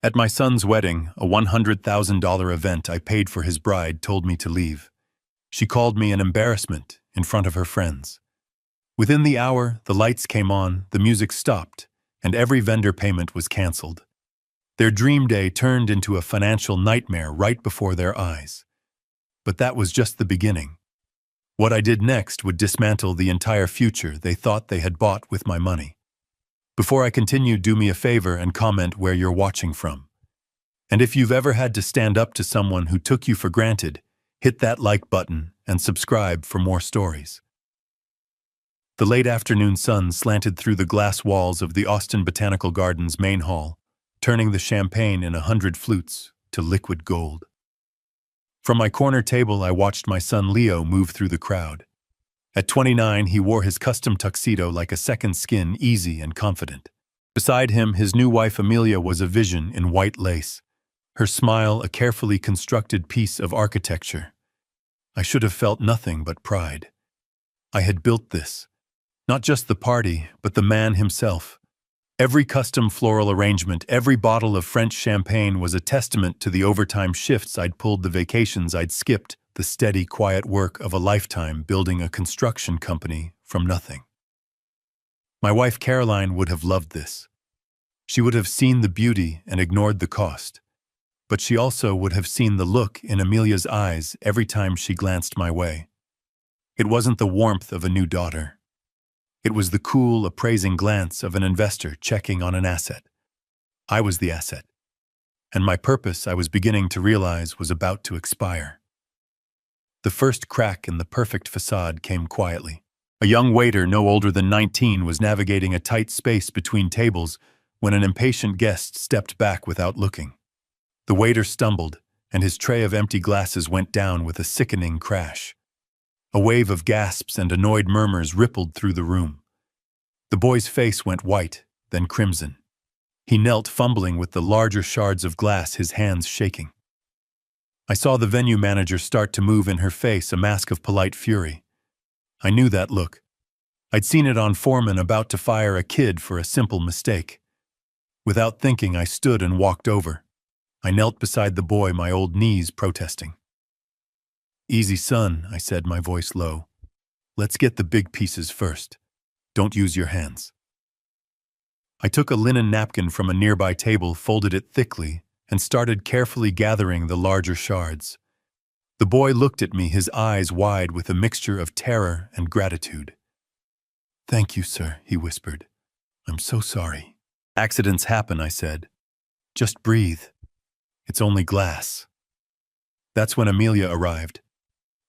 At my son's wedding, a $100,000 event I paid for his bride told me to leave. She called me an embarrassment in front of her friends. Within the hour, the lights came on, the music stopped, and every vendor payment was canceled. Their dream day turned into a financial nightmare right before their eyes. But that was just the beginning. What I did next would dismantle the entire future they thought they had bought with my money. Before I continue, do me a favor and comment where you're watching from. And if you've ever had to stand up to someone who took you for granted, hit that like button and subscribe for more stories. The late afternoon sun slanted through the glass walls of the Austin Botanical Gardens main hall, turning the champagne in 100 flutes to liquid gold. From my corner table, I watched my son Leo move through the crowd. At 29, he wore his custom tuxedo like a second skin, easy and confident. Beside him, his new wife Amelia was a vision in white lace, her smile a carefully constructed piece of architecture. I should have felt nothing but pride. I had built this. Not just the party, but the man himself. Every custom floral arrangement, every bottle of French champagne was a testament to the overtime shifts I'd pulled, the vacations I'd skipped, the steady, quiet work of a lifetime building a construction company from nothing. My wife Caroline would have loved this. She would have seen the beauty and ignored the cost. But she also would have seen the look in Amelia's eyes every time she glanced my way. It wasn't the warmth of a new daughter. It was the cool, appraising glance of an investor checking on an asset. I was the asset. And my purpose, I was beginning to realize, was about to expire. The first crack in the perfect facade came quietly. A young waiter no older than 19 was navigating a tight space between tables when an impatient guest stepped back without looking. The waiter stumbled, and his tray of empty glasses went down with a sickening crash. A wave of gasps and annoyed murmurs rippled through the room. The boy's face went white, then crimson. He knelt, fumbling with the larger shards of glass, his hands shaking. I saw the venue manager start to move, in her face a mask of polite fury. I knew that look. I'd seen it on foreman about to fire a kid for a simple mistake. Without thinking, I stood and walked over. I knelt beside the boy, my old knees protesting. "Easy, son," I said, my voice low. "Let's get the big pieces first. Don't use your hands." I took a linen napkin from a nearby table, folded it thickly, and started carefully gathering the larger shards. The boy looked at me, his eyes wide with a mixture of terror and gratitude. "Thank you, sir," he whispered. "I'm so sorry." "Accidents happen," I said. "Just breathe. It's only glass." That's when Amelia arrived.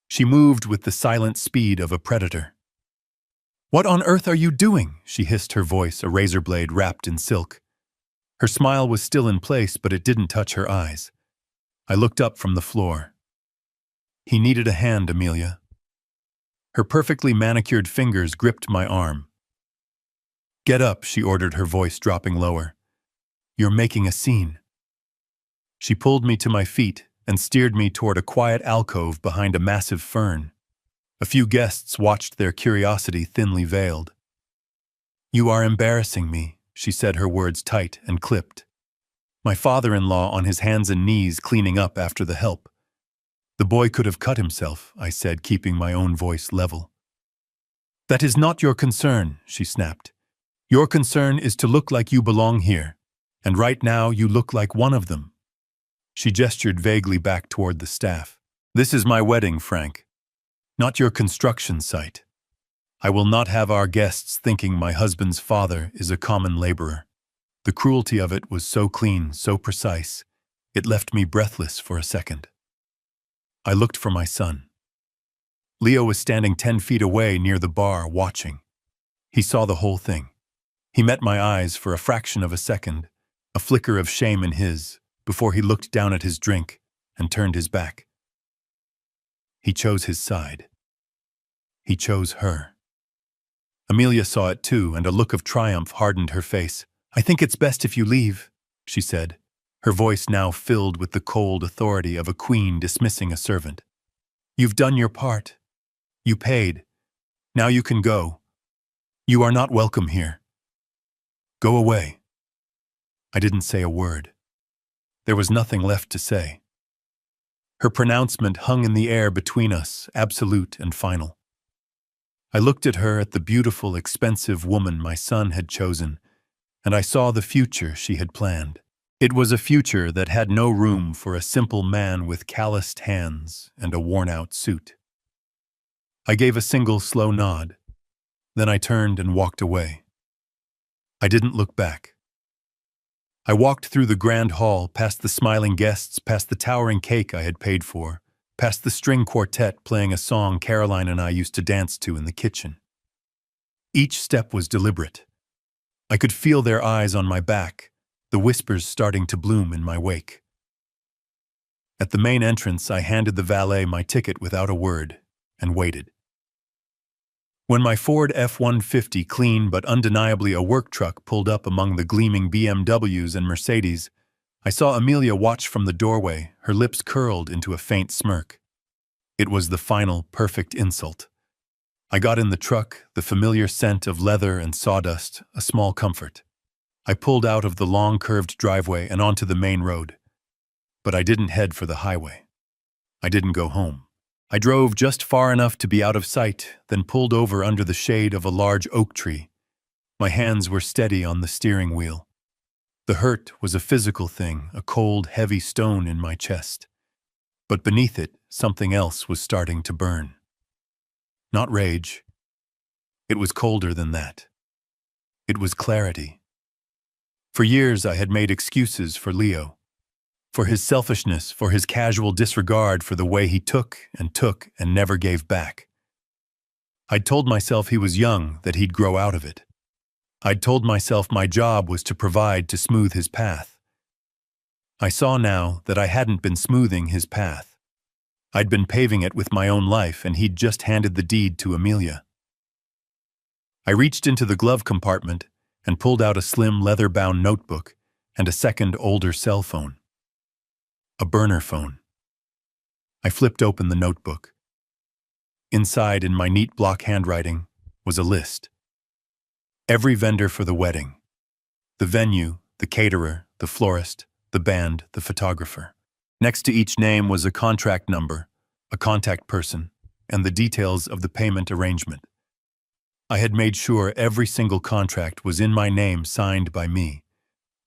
She moved with the silent speed of a predator. "What on earth are you doing?" she hissed, her voice a razor blade wrapped in silk. Her smile was still in place, but it didn't touch her eyes. I looked up from the floor. "He needed a hand, Amelia." Her perfectly manicured fingers gripped my arm. "Get up," she ordered, her voice dropping lower. "You're making a scene." She pulled me to my feet and steered me toward a quiet alcove behind a massive fern. A few guests watched, their curiosity thinly veiled. "You are embarrassing me," she said, her words tight and clipped. My father-in-law on his hands and knees cleaning up after the help. "The boy could have cut himself," I said, keeping my own voice level. "That is not your concern," she snapped. "Your concern is to look like you belong here, and right now you look like one of them." She gestured vaguely back toward the staff. "This is my wedding, Frank. Not your construction site. I will not have our guests thinking my husband's father is a common laborer." The cruelty of it was so clean, so precise, it left me breathless for a second. I looked for my son. Leo was standing 10 feet away near the bar, watching. He saw the whole thing. He met my eyes for a fraction of a second, a flicker of shame in his, before he looked down at his drink and turned his back. He chose his side. He chose her. Amelia saw it too, and a look of triumph hardened her face. "I think it's best if you leave," she said, her voice now filled with the cold authority of a queen dismissing a servant. "You've done your part. You paid. Now you can go. You are not welcome here. Go away." I didn't say a word. There was nothing left to say. Her pronouncement hung in the air between us, absolute and final. I looked at her, at the beautiful, expensive woman my son had chosen, and I saw the future she had planned. It was a future that had no room for a simple man with calloused hands and a worn-out suit. I gave a single slow nod. Then I turned and walked away. I didn't look back. I walked through the grand hall, past the smiling guests, past the towering cake I had paid for, past the string quartet playing a song Caroline and I used to dance to in the kitchen. Each step was deliberate. I could feel their eyes on my back, the whispers starting to bloom in my wake. At the main entrance, I handed the valet my ticket without a word and waited. When my Ford F-150, clean but undeniably a work truck, pulled up among the gleaming BMWs and Mercedes, I saw Amelia watch from the doorway, her lips curled into a faint smirk. It was the final, perfect insult. I got in the truck, the familiar scent of leather and sawdust, a small comfort. I pulled out of the long curved driveway and onto the main road. But I didn't head for the highway. I didn't go home. I drove just far enough to be out of sight, then pulled over under the shade of a large oak tree. My hands were steady on the steering wheel. The hurt was a physical thing, a cold, heavy stone in my chest. But beneath it, something else was starting to burn. Not rage. It was colder than that. It was clarity. For years I had made excuses for Leo. For his selfishness, for his casual disregard for the way he took and never gave back. I'd told myself he was young, that he'd grow out of it. I'd told myself my job was to provide to smooth his path. I saw now that I hadn't been smoothing his path. I'd been paving it with my own life, and he'd just handed the deed to Amelia. I reached into the glove compartment and pulled out a slim leather-bound notebook and a second, older cell phone. A burner phone. I flipped open the notebook. Inside, in my neat block handwriting, was a list. Every vendor for the wedding. The venue, the caterer, the florist, the band, the photographer. Next to each name was a contract number, a contact person, and the details of the payment arrangement. I had made sure every single contract was in my name, signed by me.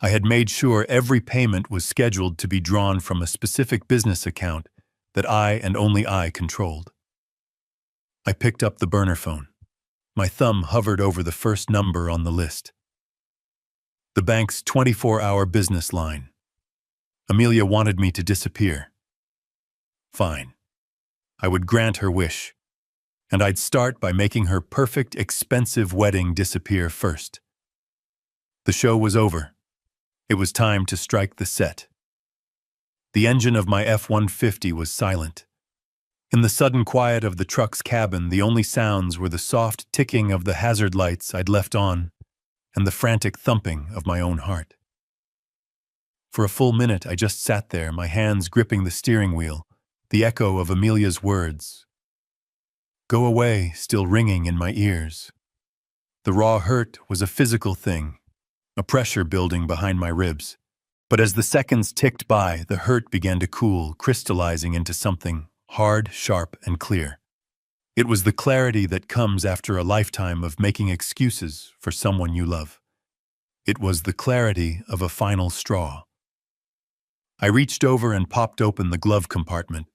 I had made sure every payment was scheduled to be drawn from a specific business account that I and only I controlled. I picked up the burner phone. My thumb hovered over the first number on the list. The bank's 24-hour business line. Amelia wanted me to disappear. Fine. I would grant her wish. And I'd start by making her perfect, expensive wedding disappear first. The show was over. It was time to strike the set. The engine of my F-150 was silent. In the sudden quiet of the truck's cabin, the only sounds were the soft ticking of the hazard lights I'd left on and the frantic thumping of my own heart. For a full minute, I just sat there, my hands gripping the steering wheel, the echo of Amelia's words, "Go away," still ringing in my ears. The raw hurt was a physical thing, a pressure building behind my ribs. But as the seconds ticked by, the hurt began to cool, crystallizing into something hard, sharp, and clear. It was the clarity that comes after a lifetime of making excuses for someone you love. It was the clarity of a final straw. I reached over and popped open the glove compartment.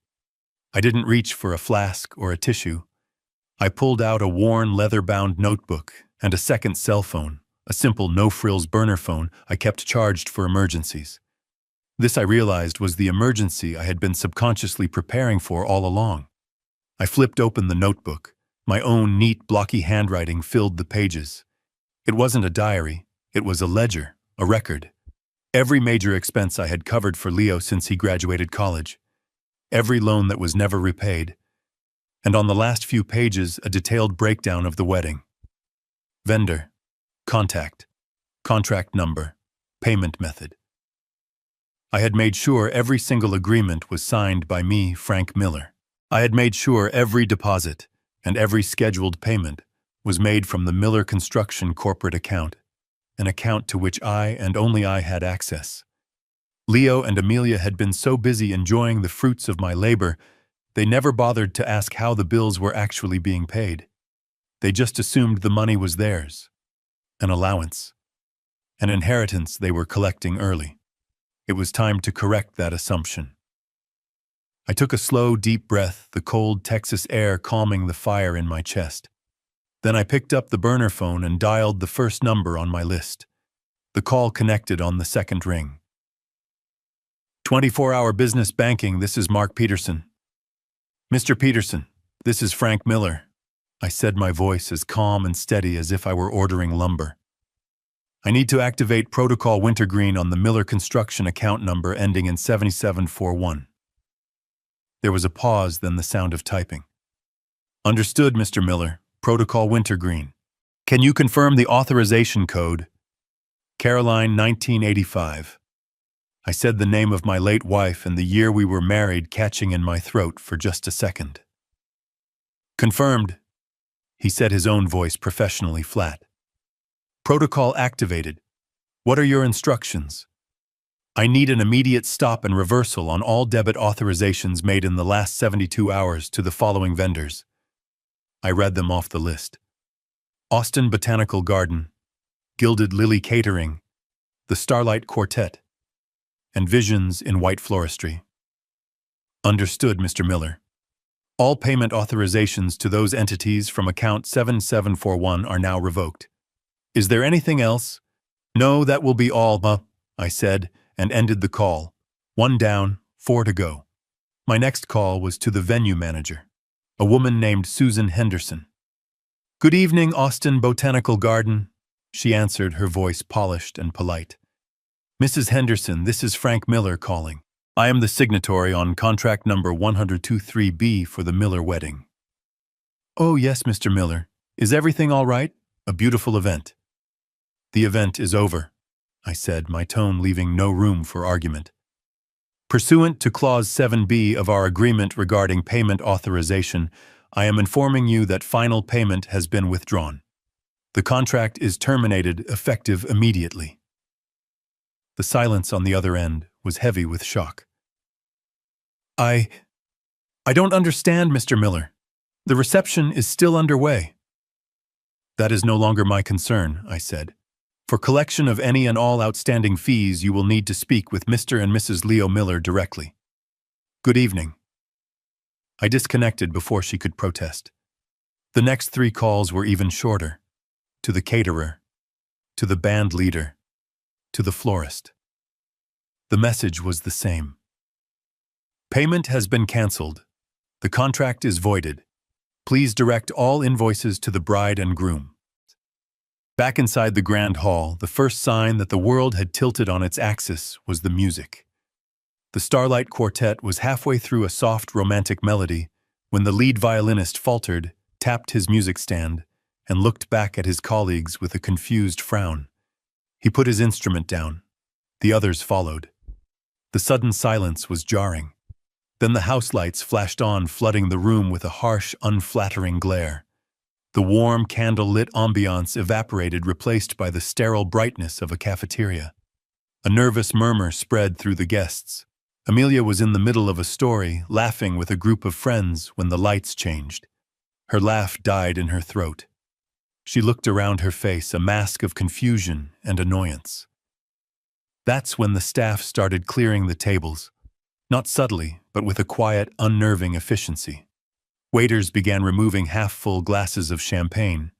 I didn't reach for a flask or a tissue. I pulled out a worn, leather-bound notebook and a second cell phone, a simple no-frills burner phone I kept charged for emergencies. This, I realized, was the emergency I had been subconsciously preparing for all along. I flipped open the notebook. My own neat, blocky handwriting filled the pages. It wasn't a diary. It was a ledger, a record. Every major expense I had covered for Leo since he graduated college. Every loan that was never repaid. And on the last few pages, a detailed breakdown of the wedding. Vendor. Contact, contract number, payment method. I had made sure every single agreement was signed by me, Frank Miller. I had made sure every deposit and every scheduled payment was made from the Miller Construction corporate account, an account to which I and only I had access. Leo and Amelia had been so busy enjoying the fruits of my labor, they never bothered to ask how the bills were actually being paid. They just assumed the money was theirs. An allowance. An inheritance they were collecting early. It was time to correct that assumption. I took a slow, deep breath, the cold Texas air calming the fire in my chest. Then I picked up the burner phone and dialed the first number on my list. The call connected on the second ring. 24-hour business banking, this is Mark Peterson. Mr. Peterson, this is Frank Miller. I said, my voice as calm and steady as if I were ordering lumber. I need to activate Protocol Wintergreen on the Miller Construction account number ending in 7741. There was a pause, then the sound of typing. Understood, Mr. Miller. Protocol Wintergreen. Can you confirm the authorization code? Caroline, 1985. I said the name of my late wife and the year we were married catching in my throat for just a second. Confirmed. He said, his own voice professionally flat. Protocol activated. What are your instructions? I need an immediate stop and reversal on all debit authorizations made in the last 72 hours to the following vendors. I read them off the list. Austin Botanical Garden, Gilded Lily Catering, the Starlight Quartet, and Visions in White Floristry. Understood, Mr. Miller. All payment authorizations to those entities from account 7741 are now revoked. Is there anything else? No, that will be all, I said, and ended the call. 1 down, 4 to go. My next call was to the venue manager, a woman named Susan Henderson. Good evening, Austin Botanical Garden, she answered, her voice polished and polite. Mrs. Henderson, this is Frank Miller calling. I am the signatory on contract number 123B for the Miller wedding. Oh, yes, Mr. Miller. Is everything all right? A beautiful event. The event is over, I said, my tone leaving no room for argument. Pursuant to Clause 7B of our agreement regarding payment authorization, I am informing you that final payment has been withdrawn. The contract is terminated effective immediately. The silence on the other end was heavy with shock. I don't understand, Mr. Miller. The reception is still underway. That is no longer my concern, I said. For collection of any and all outstanding fees, you will need to speak with Mr. and Mrs. Leo Miller directly. Good evening. I disconnected before she could protest. The next 3 calls were even shorter. To the caterer, to the band leader, to the florist. The message was the same. Payment has been canceled. The contract is voided. Please direct all invoices to the bride and groom. Back inside the grand hall, the first sign that the world had tilted on its axis was the music. The Starlight Quartet was halfway through a soft, romantic melody when the lead violinist faltered, tapped his music stand, and looked back at his colleagues with a confused frown. He put his instrument down. The others followed. The sudden silence was jarring. Then the house lights flashed on, flooding the room with a harsh, unflattering glare. The warm, candle-lit ambiance evaporated, replaced by the sterile brightness of a cafeteria. A nervous murmur spread through the guests. Amelia was in the middle of a story, laughing with a group of friends when the lights changed. Her laugh died in her throat. She looked around her face, a mask of confusion and annoyance. That's when the staff started clearing the tables. Not subtly, but with a quiet, unnerving efficiency. Waiters began removing half-full glasses of champagne.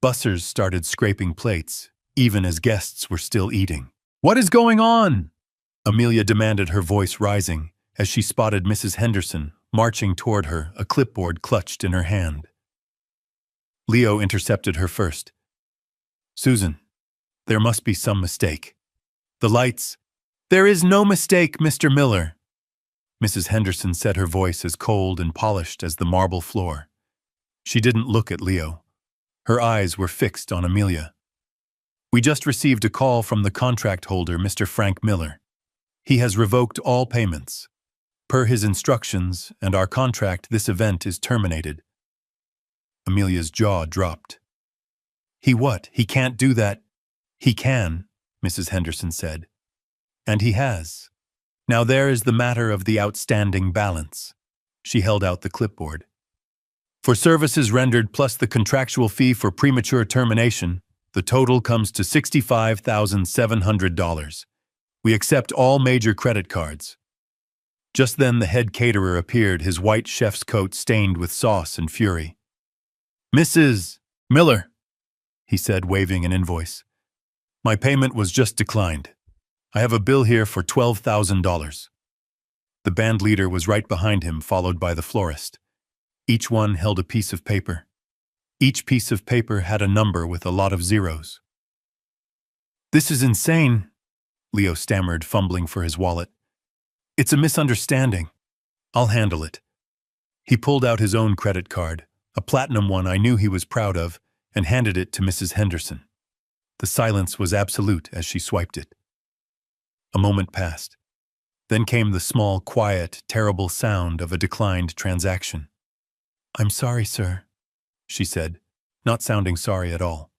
Bussers started scraping plates, even as guests were still eating. What is going on? Amelia demanded, her voice rising, as she spotted Mrs. Henderson marching toward her, a clipboard clutched in her hand. Leo intercepted her first. Susan, there must be some mistake. The lights. There is no mistake, Mr. Miller. Mrs. Henderson said, her voice as cold and polished as the marble floor. She didn't look at Leo. Her eyes were fixed on Amelia. We just received a call from the contract holder, Mr. Frank Miller. He has revoked all payments. Per his instructions and our contract, this event is terminated. Amelia's jaw dropped. He what? He can't do that. He can, Mrs. Henderson said. And he has. Now there is the matter of the outstanding balance. She held out the clipboard. For services rendered plus the contractual fee for premature termination, the total comes to $65,700. We accept all major credit cards. Just then the head caterer appeared, his white chef's coat stained with sauce and fury. "Mrs. Miller," he said, waving an invoice. "My payment was just declined. I have a bill here for $12,000. The band leader was right behind him, followed by the florist. Each one held a piece of paper. Each piece of paper had a number with a lot of zeros. "This is insane," Leo stammered, fumbling for his wallet. "It's a misunderstanding. I'll handle it." He pulled out his own credit card, a platinum one I knew he was proud of, and handed it to Mrs. Henderson. The silence was absolute as she swiped it. A moment passed. Then came the small, quiet, terrible sound of a declined transaction. "I'm sorry, sir," she said, not sounding sorry at all.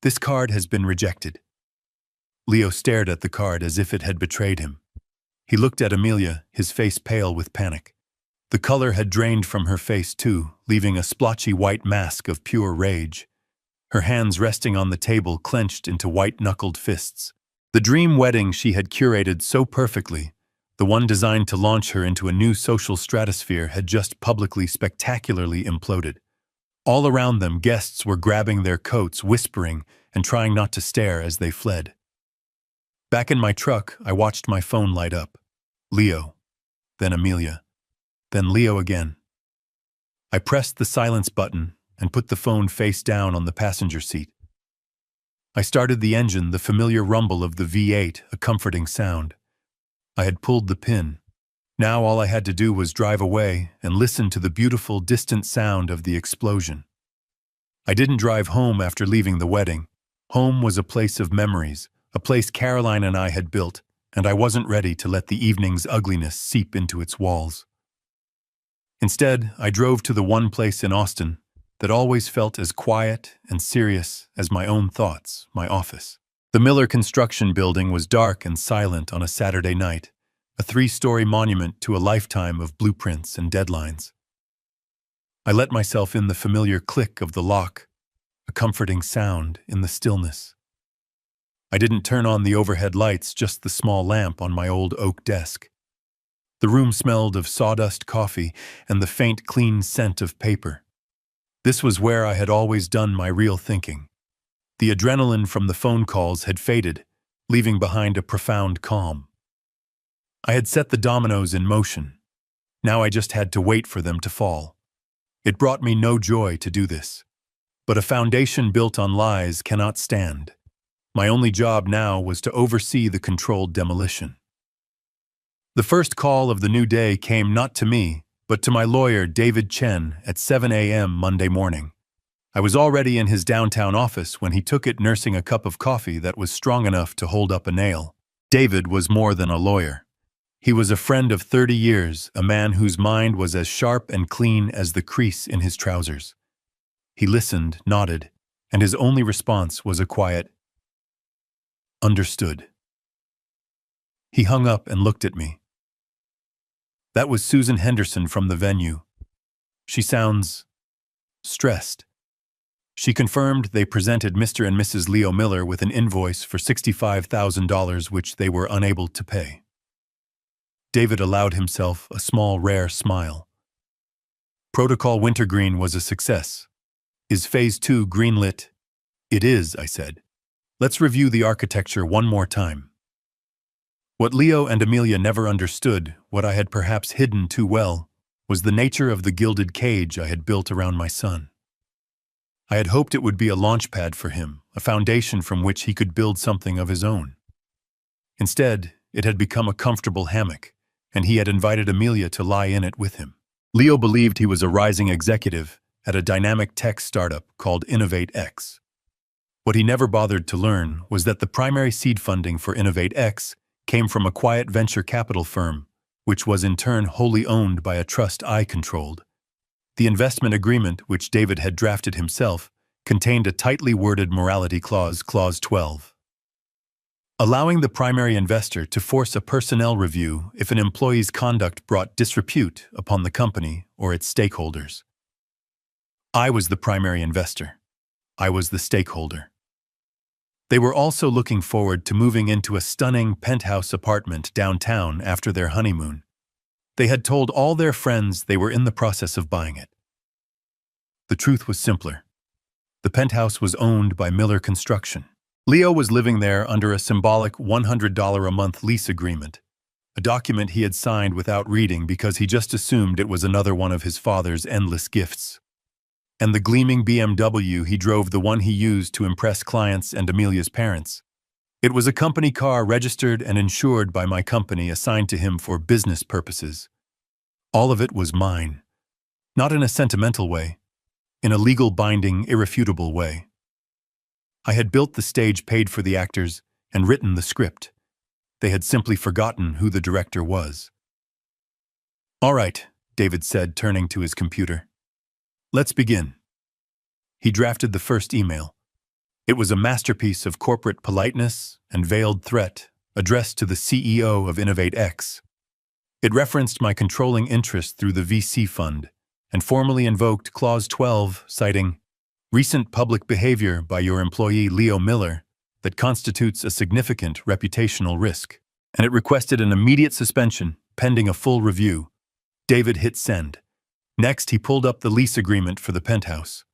"This card has been rejected." Leo stared at the card as if it had betrayed him. He looked at Amelia, his face pale with panic. The color had drained from her face too, leaving a splotchy white mask of pure rage. Her hands resting on the table clenched into white-knuckled fists. The dream wedding she had curated so perfectly, the one designed to launch her into a new social stratosphere, had just publicly, spectacularly imploded. All around them, guests were grabbing their coats, whispering, and trying not to stare as they fled. Back in my truck, I watched my phone light up. Leo, then Amelia, then Leo again. I pressed the silence button and put the phone face down on the passenger seat. I started the engine, the familiar rumble of the V8, a comforting sound. I had pulled the pin. Now all I had to do was drive away and listen to the beautiful, distant sound of the explosion. I didn't drive home after leaving the wedding. Home was a place of memories, a place Caroline and I had built, and I wasn't ready to let the evening's ugliness seep into its walls. Instead, I drove to the one place in Austin that always felt as quiet and serious as my own thoughts, my office. The Miller Construction Building was dark and silent on a Saturday night, a 3-story monument to a lifetime of blueprints and deadlines. I let myself in the familiar click of the lock, a comforting sound in the stillness. I didn't turn on the overhead lights, just the small lamp on my old oak desk. The room smelled of sawdust coffee and the faint, clean scent of paper. This was where I had always done my real thinking. The adrenaline from the phone calls had faded, leaving behind a profound calm. I had set the dominoes in motion. Now I just had to wait for them to fall. It brought me no joy to do this. But a foundation built on lies cannot stand. My only job now was to oversee the controlled demolition. The first call of the new day came not to me, but to my lawyer, David Chen, at 7 a.m. Monday morning. I was already in his downtown office when he took it, nursing a cup of coffee that was strong enough to hold up a nail. David was more than a lawyer. He was a friend of 30 years, a man whose mind was as sharp and clean as the crease in his trousers. He listened, nodded, and his only response was a quiet, "Understood." He hung up and looked at me. That was Susan Henderson from the venue. "She sounds stressed." She confirmed they presented Mr. and Mrs. Leo Miller with an invoice for $65,000 which they were unable to pay. David allowed himself a small, rare smile. Protocol Wintergreen was a success. Is Phase 2 greenlit? It is, I said. Let's review the architecture one more time. What Leo and Amelia never understood, what I had perhaps hidden too well, was the nature of the gilded cage I had built around my son. I had hoped it would be a launch pad for him, a foundation from which he could build something of his own. Instead, it had become a comfortable hammock, and he had invited Amelia to lie in it with him. Leo believed he was a rising executive at a dynamic tech startup called InnovateX. What he never bothered to learn was that the primary seed funding for InnovateX came from a quiet venture capital firm, which was in turn wholly owned by a trust I controlled. The investment agreement, which David had drafted himself, contained a tightly worded morality clause, Clause 12. allowing the primary investor to force a personnel review if an employee's conduct brought disrepute upon the company or its stakeholders. I was the primary investor. I was the stakeholder. They were also looking forward to moving into a stunning penthouse apartment downtown after their honeymoon. They had told all their friends they were in the process of buying it. The truth was simpler. The penthouse was owned by Miller Construction. Leo was living there under a symbolic $100 a month lease agreement, a document he had signed without reading because he just assumed it was another one of his father's endless gifts. And the gleaming BMW he drove, the one he used to impress clients and Amelia's parents. It was a company car registered and insured by my company, assigned to him for business purposes. All of it was mine. Not in a sentimental way, in a legal binding, irrefutable way. I had built the stage, paid for the actors, and written the script. They had simply forgotten who the director was. "All right," David said, turning to his computer. "Let's begin." He drafted the first email. It was a masterpiece of corporate politeness and veiled threat, addressed to the CEO of InnovateX. It referenced my controlling interest through the VC fund and formally invoked Clause 12, citing recent public behavior by your employee Leo Miller that constitutes a significant reputational risk, and it requested an immediate suspension pending a full review. David hit send. Next, he pulled up the lease agreement for the penthouse.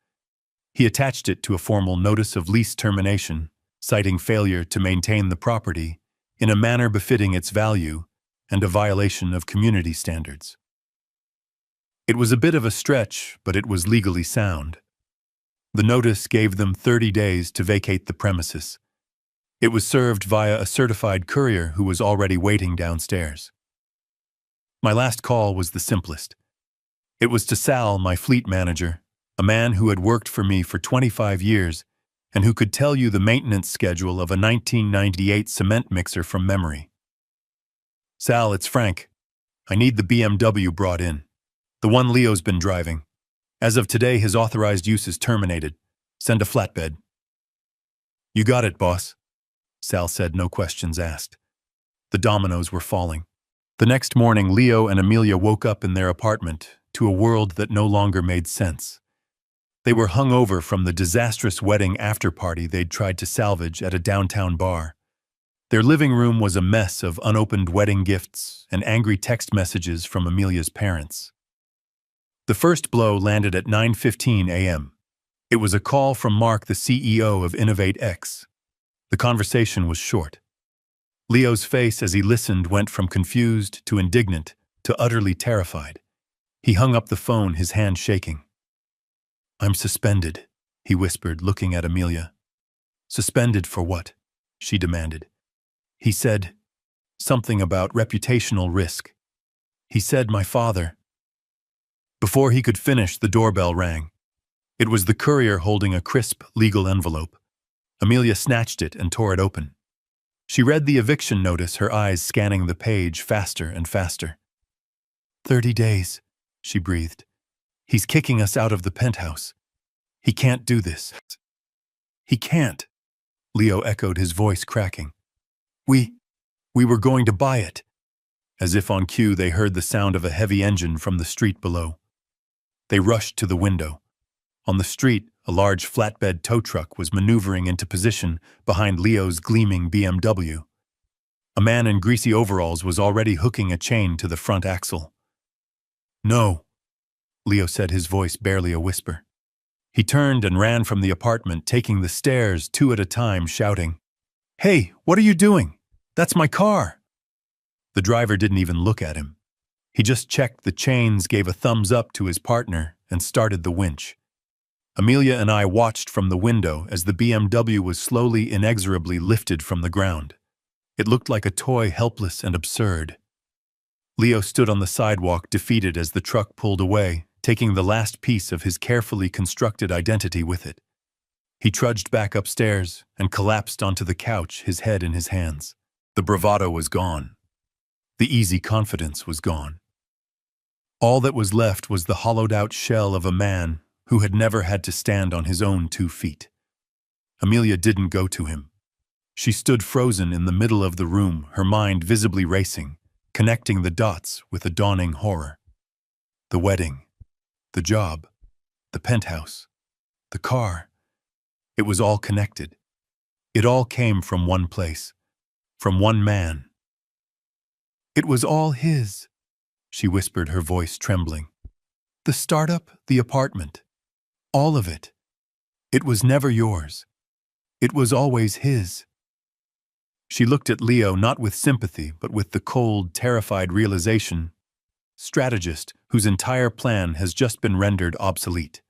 He attached it to a formal notice of lease termination, citing failure to maintain the property in a manner befitting its value and a violation of community standards. It was a bit of a stretch, but it was legally sound. The notice gave them 30 days to vacate the premises. It was served via a certified courier who was already waiting downstairs. My last call was the simplest. It was to Sal, my fleet manager, a man who had worked for me for 25 years and who could tell you the maintenance schedule of a 1998 cement mixer from memory. "Sal, it's Frank. I need the BMW brought in. The one Leo's been driving. As of today, his authorized use is terminated. Send a flatbed." "You got it, boss," Sal said, no questions asked. The dominoes were falling. The next morning, Leo and Amelia woke up in their apartment to a world that no longer made sense. They were hungover from the disastrous wedding after-party they'd tried to salvage at a downtown bar. Their living room was a mess of unopened wedding gifts and angry text messages from Amelia's parents. The first blow landed at 9:15 a.m. It was a call from Mark, the CEO of InnovateX. The conversation was short. Leo's face as he listened went from confused to indignant to utterly terrified. He hung up the phone, his hand shaking. "I'm suspended," he whispered, looking at Amelia. "Suspended for what?" she demanded. He said something about reputational risk. He said my father. Before he could finish, the doorbell rang. It was the courier holding a crisp legal envelope. Amelia snatched it and tore it open. She read the eviction notice, her eyes scanning the page faster and faster. 30 days, she breathed. "He's kicking us out of the penthouse. He can't do this. He can't," Leo echoed, his voice cracking. We were going to buy it." As if on cue, they heard the sound of a heavy engine from the street below. They rushed to the window. On the street, a large flatbed tow truck was maneuvering into position behind Leo's gleaming BMW. A man in greasy overalls was already hooking a chain to the front axle. "No," Leo said, his voice barely a whisper. He turned and ran from the apartment, taking the stairs 2 at a time, shouting, "Hey, what are you doing? That's my car!" The driver didn't even look at him. He just checked the chains, gave a thumbs up to his partner, and started the winch. Amelia and I watched from the window as the BMW was slowly, inexorably lifted from the ground. It looked like a toy, helpless and absurd. Leo stood on the sidewalk, defeated, as the truck pulled away, taking the last piece of his carefully constructed identity with it. He trudged back upstairs and collapsed onto the couch, his head in his hands. The bravado was gone. The easy confidence was gone. All that was left was the hollowed-out shell of a man who had never had to stand on his own 2 feet. Amelia didn't go to him. She stood frozen in the middle of the room, her mind visibly racing, connecting the dots with a dawning horror. The wedding, the job, the penthouse, the car. It was all connected. It all came from one place, from one man. It was all his, she whispered, her voice trembling. The startup, the apartment, all of it. It was never yours. It was always his. She looked at Leo not with sympathy, but with the cold, terrified realization, strategist whose entire plan has just been rendered obsolete.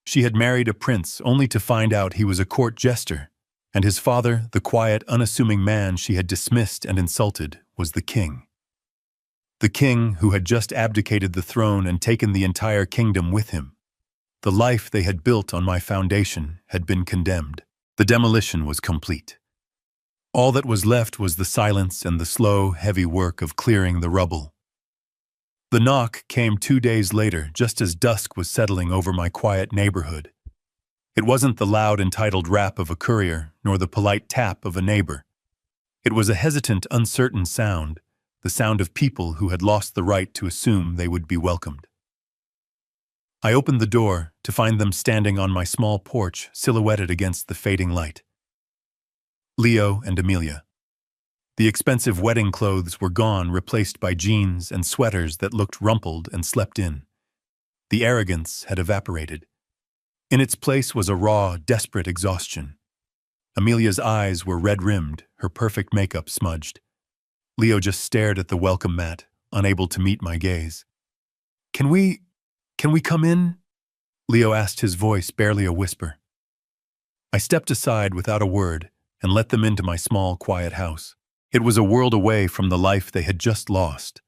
She had married a prince only to find out he was a court jester, and his father, the quiet, unassuming man she had dismissed and insulted, was the king. The king who had just abdicated the throne and taken the entire kingdom with him. The life they had built on my foundation had been condemned. The demolition was complete. All that was left was the silence and the slow, heavy work of clearing the rubble. The knock came 2 days later, just as dusk was settling over my quiet neighborhood. It wasn't the loud, entitled rap of a courier, nor the polite tap of a neighbor. It was a hesitant, uncertain sound, the sound of people who had lost the right to assume they would be welcomed. I opened the door to find them standing on my small porch, silhouetted against the fading light. Leo and Amelia. The expensive wedding clothes were gone, replaced by jeans and sweaters that looked rumpled and slept in. The arrogance had evaporated. In its place was a raw, desperate exhaustion. Amelia's eyes were red-rimmed, her perfect makeup smudged. Leo just stared at the welcome mat, unable to meet my gaze. Can we come in?" Leo asked, his voice barely a whisper. I stepped aside without a word and let them into my small, quiet house. It was a world away from the life they had just lost.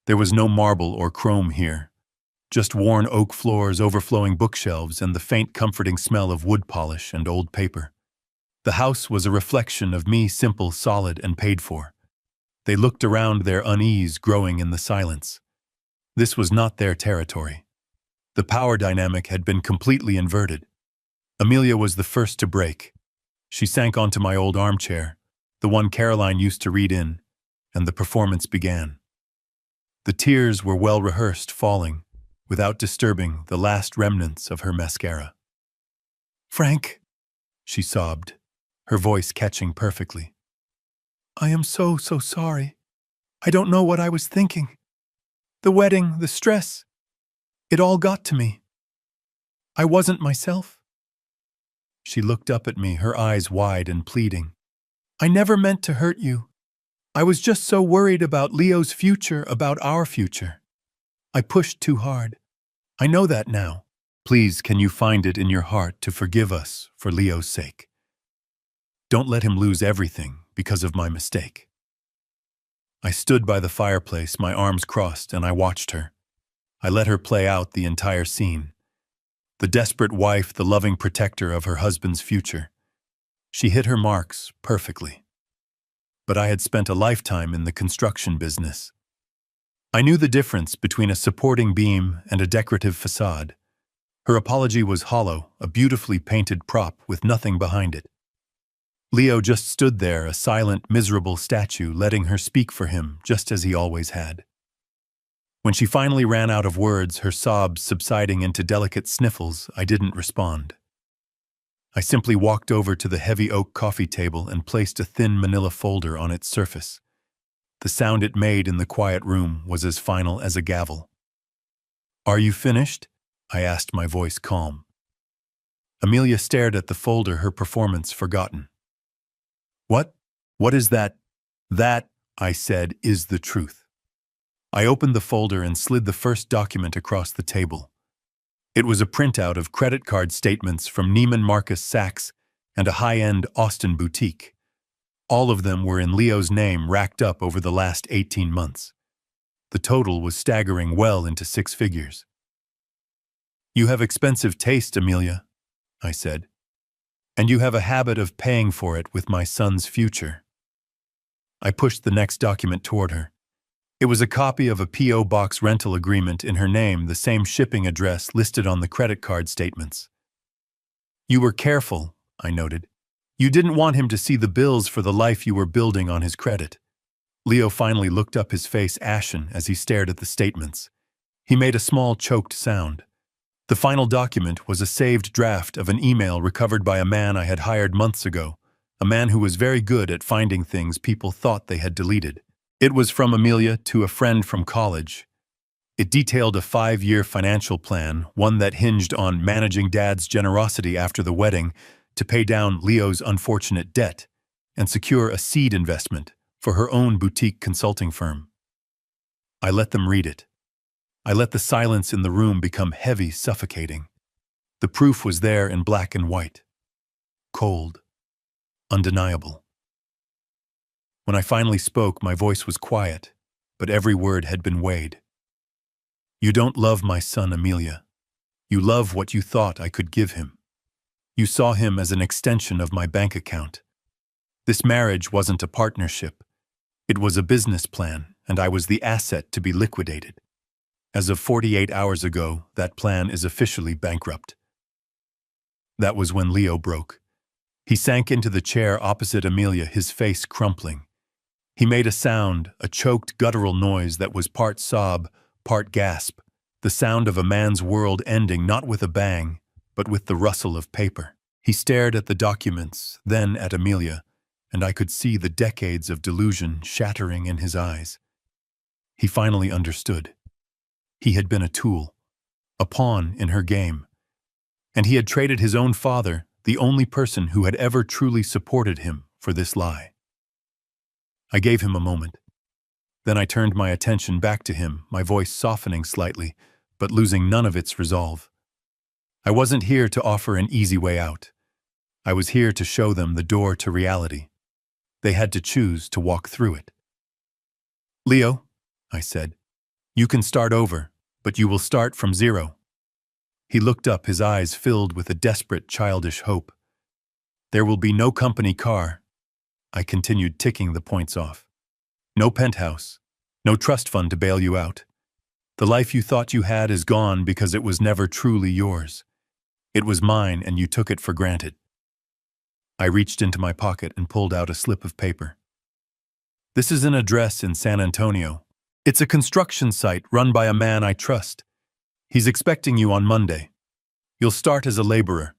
There was no marble or chrome here, just worn oak floors, overflowing bookshelves, and the faint, comforting smell of wood polish and old paper. The house was a reflection of me, simple, solid, and paid for. They looked around, their unease growing in the silence. This was not their territory. The power dynamic had been completely inverted. Amelia was the first to break. She sank onto my old armchair, the one Caroline used to read in, and the performance began. The tears were well rehearsed, falling, without disturbing the last remnants of her mascara. "Frank," she sobbed, her voice catching perfectly. "I am so sorry. I don't know what I was thinking. The wedding, the stress, it all got to me. I wasn't myself." She looked up at me, her eyes wide and pleading. "I never meant to hurt you. I was just so worried about Leo's future, about our future. I pushed too hard. I know that now. Please, can you find it in your heart to forgive us for Leo's sake? Don't let him lose everything because of my mistake." I stood by the fireplace, my arms crossed, and I watched her. I let her play out the entire scene. The desperate wife, the loving protector of her husband's future. She hit her marks perfectly. But I had spent a lifetime in the construction business. I knew the difference between a supporting beam and a decorative facade. Her apology was hollow, a beautifully painted prop with nothing behind it. Leo just stood there, a silent, miserable statue, letting her speak for him, just as he always had. When she finally ran out of words, her sobs subsiding into delicate sniffles, I didn't respond. I simply walked over to the heavy oak coffee table and placed a thin manila folder on its surface. The sound it made in the quiet room was as final as a gavel. "Are you finished?" I asked, my voice calm. Amelia stared at the folder, her performance forgotten. What is that?" "That," I said, "is the truth." I opened the folder and slid the first document across the table. It was a printout of credit card statements from Neiman Marcus Saks and a high-end Austin boutique. All of them were in Leo's name, racked up over the last 18 months. The total was staggering, well into 6 figures. "You have expensive taste, Amelia," I said. "And you have a habit of paying for it with my son's future." I pushed the next document toward her. It was a copy of a P.O. box rental agreement in her name, the same shipping address listed on the credit card statements. "You were careful," I noted. You didn't want him to see the bills for the life you were building on his credit. Leo finally looked up, his face ashen as he stared at the statements. He made a small, choked sound. The final document was a saved draft of an email recovered by a man I had hired months ago, a man who was very good at finding things people thought they had deleted. It was from Amelia to a friend from college. It detailed a 5-year financial plan, one that hinged on managing Dad's generosity after the wedding to pay down Leo's unfortunate debt and secure a seed investment for her own boutique consulting firm. I let them read it. I let the silence in the room become heavy, suffocating. The proof was there in black and white. Cold. Undeniable. When I finally spoke, my voice was quiet, but every word had been weighed. You don't love my son, Amelia. You love what you thought I could give him. You saw him as an extension of my bank account. This marriage wasn't a partnership. It was a business plan, and I was the asset to be liquidated. As of 48 hours ago, that plan is officially bankrupt. That was when Leo broke. He sank into the chair opposite Amelia, his face crumpling. He made a sound, a choked, guttural noise that was part sob, part gasp, the sound of a man's world ending not with a bang, but with the rustle of paper. He stared at the documents, then at Amelia, and I could see the decades of delusion shattering in his eyes. He finally understood. He had been a tool, a pawn in her game, and he had traded his own father, the only person who had ever truly supported him, for this lie. I gave him a moment. Then I turned my attention back to him, my voice softening slightly, but losing none of its resolve. I wasn't here to offer an easy way out. I was here to show them the door to reality. They had to choose to walk through it. Leo, I said, you can start over, but you will start from zero. He looked up, his eyes filled with a desperate, childish hope. There will be no company car. I continued, ticking the points off. No penthouse. No trust fund to bail you out. The life you thought you had is gone because it was never truly yours. It was mine and you took it for granted. I reached into my pocket and pulled out a slip of paper. This is an address in San Antonio. It's a construction site run by a man I trust. He's expecting you on Monday. You'll start as a laborer.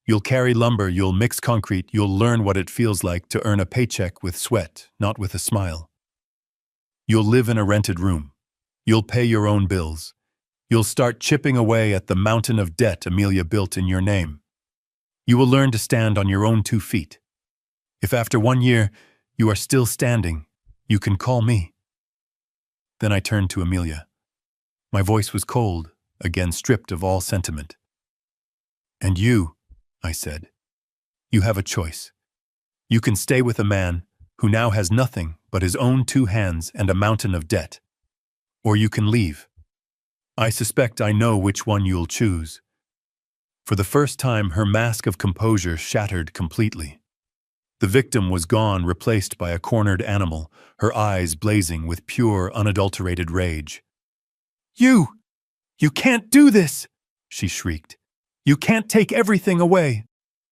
You'll carry lumber, you'll mix concrete, you'll learn what it feels like to earn a paycheck with sweat, not with a smile. You'll live in a rented room. You'll pay your own bills. You'll start chipping away at the mountain of debt Amelia built in your name. You will learn to stand on your own 2 feet. If after 1 year you are still standing, you can call me. Then I turned to Amelia. My voice was cold, again stripped of all sentiment. And you, I said, you have a choice. You can stay with a man who now has nothing but his own 2 hands and a mountain of debt. Or you can leave. I suspect I know which one you'll choose. For the first time, her mask of composure shattered completely. The victim was gone, replaced by a cornered animal, her eyes blazing with pure, unadulterated rage. You can't do this, she shrieked. You can't take everything away.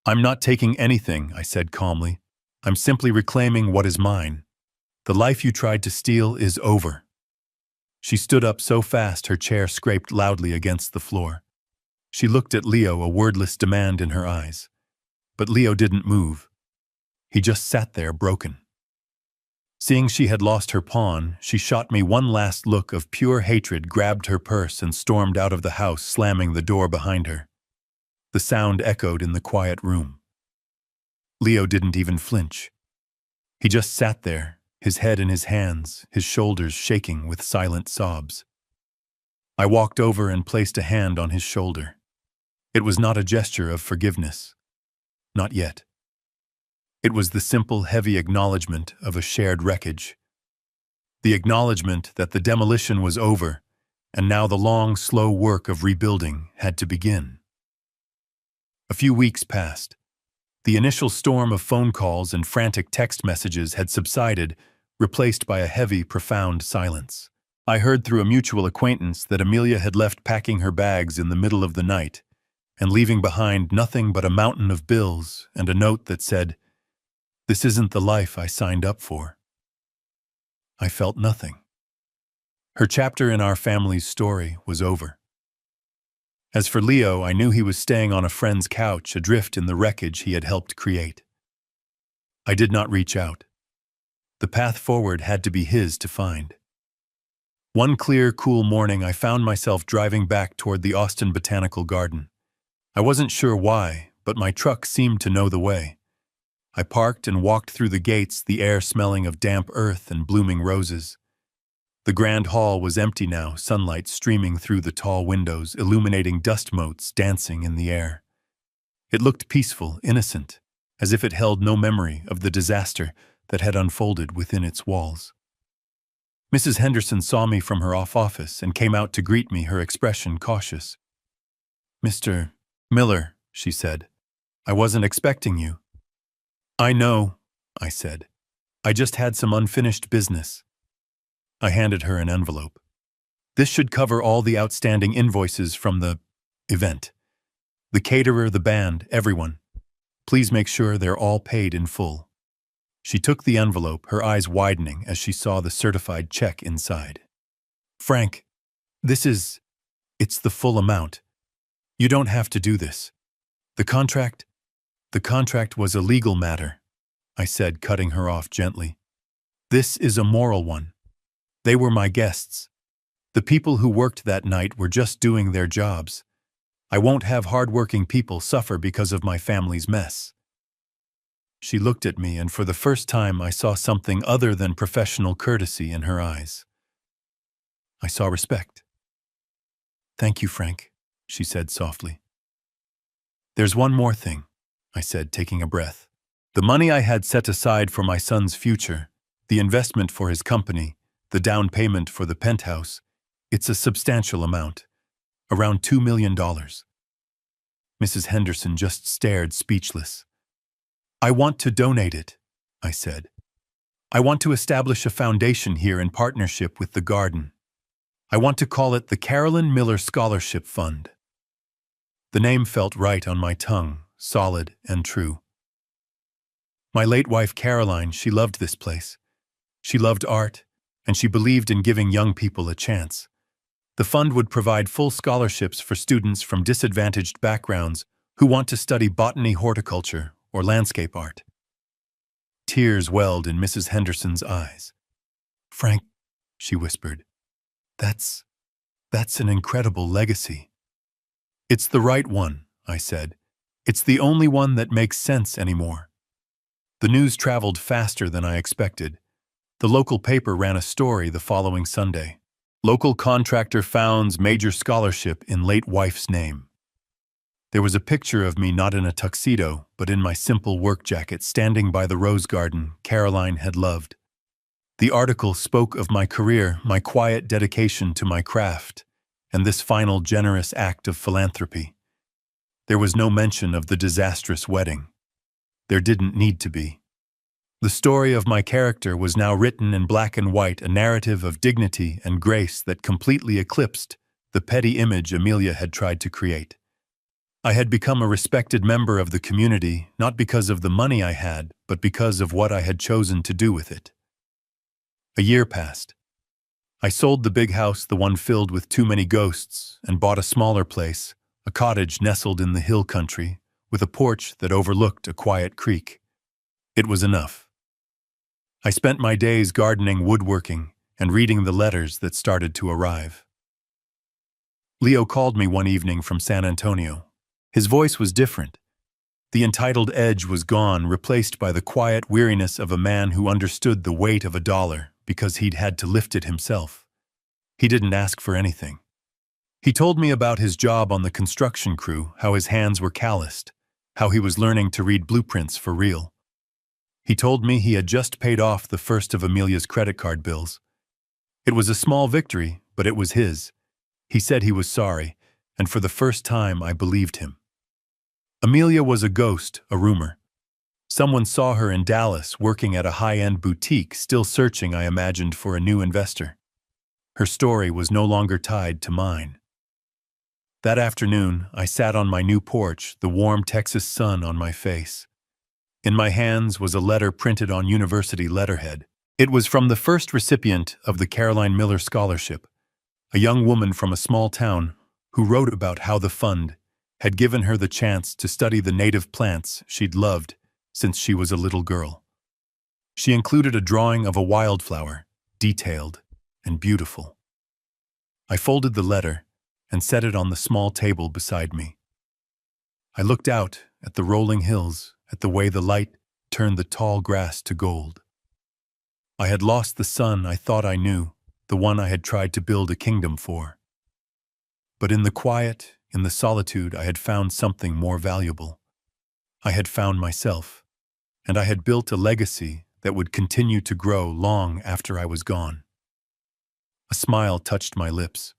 I'm not taking anything, I said calmly. I'm simply reclaiming what is mine. The life you tried to steal is over. She stood up so fast her chair scraped loudly against the floor. She looked at Leo, a wordless demand in her eyes. But Leo didn't move. He just sat there, broken. Seeing she had lost her pawn, she shot me one last look of pure hatred, grabbed her purse, and stormed out of the house, slamming the door behind her. The sound echoed in the quiet room. Leo didn't even flinch. He just sat there, his head in his hands, his shoulders shaking with silent sobs. I walked over and placed a hand on his shoulder. It was not a gesture of forgiveness. Not yet. It was the simple, heavy acknowledgement of a shared wreckage. The acknowledgement that the demolition was over, and now the long, slow work of rebuilding had to begin. A few weeks passed. The initial storm of phone calls and frantic text messages had subsided, replaced by a heavy, profound silence. I heard through a mutual acquaintance that Amelia had left packing her bags in the middle of the night, and leaving behind nothing but a mountain of bills and a note that said, This isn't the life I signed up for. I felt nothing. Her chapter in our family's story was over. As for Leo, I knew he was staying on a friend's couch, adrift in the wreckage he had helped create. I did not reach out. The path forward had to be his to find. One clear, cool morning, I found myself driving back toward the Austin Botanical Garden. I wasn't sure why, but my truck seemed to know the way. I parked and walked through the gates, the air smelling of damp earth and blooming roses. The grand hall was empty now, sunlight streaming through the tall windows, illuminating dust motes dancing in the air. It looked peaceful, innocent, as if it held no memory of the disaster that had unfolded within its walls. Mrs. Henderson saw me from her office and came out to greet me, her expression cautious. "Mr. Miller," she said, "I wasn't expecting you." "I know," I said. "I just had some unfinished business." I handed her an envelope. "This should cover all the outstanding invoices from the event. The caterer, the band, everyone. Please make sure they're all paid in full." She took the envelope, her eyes widening as she saw the certified check inside. "Frank, it's the full amount. You don't have to do this. The contract was a legal matter," I said, cutting her off gently. "This is a moral one. They were my guests. The people who worked that night were just doing their jobs. I won't have hard-working people suffer because of my family's mess." She looked at me, and for the first time I saw something other than professional courtesy in her eyes. I saw respect. "Thank you, Frank," she said softly. "There's one more thing," I said, taking a breath. "The money I had set aside for my son's future, the investment for his company, the down payment for the penthouse, it's a substantial amount, around $2 million. Mrs. Henderson just stared, speechless. "I want to donate it," I said. "I want to establish a foundation here in partnership with the garden. I want to call it the Carolyn Miller Scholarship Fund." The name felt right on my tongue, solid and true. My late wife Caroline, she loved this place. She loved art, and she believed in giving young people a chance. The fund would provide full scholarships for students from disadvantaged backgrounds who want to study botany, horticulture, or landscape art. Tears welled in Mrs. Henderson's eyes. "Frank," she whispered, that's an incredible legacy." "It's the right one," I said. "It's the only one that makes sense anymore." The news traveled faster than I expected. The local paper ran a story the following Sunday. "Local contractor founds major scholarship in late wife's name." There was a picture of me not in a tuxedo, but in my simple work jacket, standing by the rose garden Caroline had loved. The article spoke of my career, my quiet dedication to my craft, and this final generous act of philanthropy. There was no mention of the disastrous wedding. There didn't need to be. The story of my character was now written in black and white, a narrative of dignity and grace that completely eclipsed the petty image Amelia had tried to create. I had become a respected member of the community, not because of the money I had, but because of what I had chosen to do with it. A year passed. I sold the big house, the one filled with too many ghosts, and bought a smaller place, a cottage nestled in the hill country, with a porch that overlooked a quiet creek. It was enough. I spent my days gardening, woodworking, and reading the letters that started to arrive. Leo called me one evening from San Antonio. His voice was different. The entitled edge was gone, replaced by the quiet weariness of a man who understood the weight of a dollar because he'd had to lift it himself. He didn't ask for anything. He told me about his job on the construction crew, how his hands were calloused, how he was learning to read blueprints for real. He told me he had just paid off the first of Amelia's credit card bills. It was a small victory, but it was his. He said he was sorry, and for the first time I believed him. Amelia was a ghost, a rumor. Someone saw her in Dallas working at a high-end boutique, still searching, I imagined, for a new investor. Her story was no longer tied to mine. That afternoon, I sat on my new porch, the warm Texas sun on my face. In my hands was a letter printed on university letterhead. It was from the first recipient of the Caroline Miller Scholarship, a young woman from a small town who wrote about how the fund had given her the chance to study the native plants she'd loved since she was a little girl. She included a drawing of a wildflower, detailed and beautiful. I folded the letter and set it on the small table beside me. I looked out at the rolling hills, at the way the light turned the tall grass to gold. I had lost the son I thought I knew, the one I had tried to build a kingdom for. But in the quiet, in the solitude, I had found something more valuable. I had found myself, and I had built a legacy that would continue to grow long after I was gone. A smile touched my lips.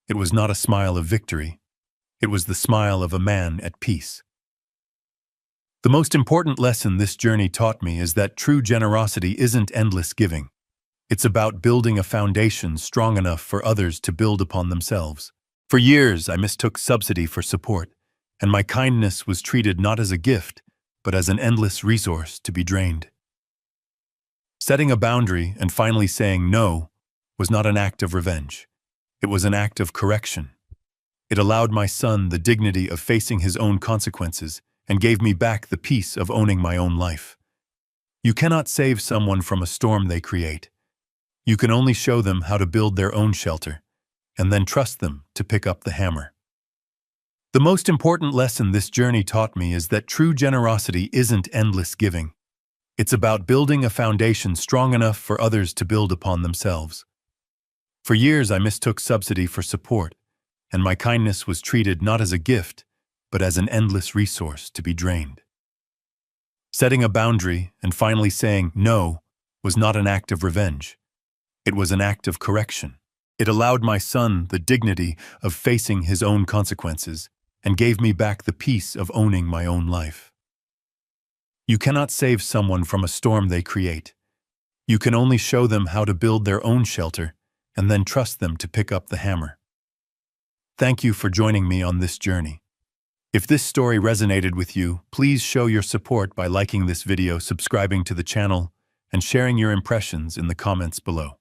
It was not a smile of victory. It was the smile of a man at peace. The most important lesson this journey taught me is that true generosity isn't endless giving. It's about building a foundation strong enough for others to build upon themselves. For years, I mistook subsidy for support, and my kindness was treated not as a gift, but as an endless resource to be drained. Setting a boundary and finally saying no was not an act of revenge. It was an act of correction. It allowed my son the dignity of facing his own consequences and gave me back the peace of owning my own life. You cannot save someone from a storm they create. You can only show them how to build their own shelter, and then trust them to pick up the hammer. The most important lesson this journey taught me is that true generosity isn't endless giving. It's about building a foundation strong enough for others to build upon themselves. For years, I mistook subsidy for support, and my kindness was treated not as a gift, but as an endless resource to be drained. Setting a boundary and finally saying no was not an act of revenge. It was an act of correction. It allowed my son the dignity of facing his own consequences and gave me back the peace of owning my own life. You cannot save someone from a storm they create. You can only show them how to build their own shelter and then trust them to pick up the hammer. Thank you for joining me on this journey. If this story resonated with you, please show your support by liking this video, subscribing to the channel, and sharing your impressions in the comments below.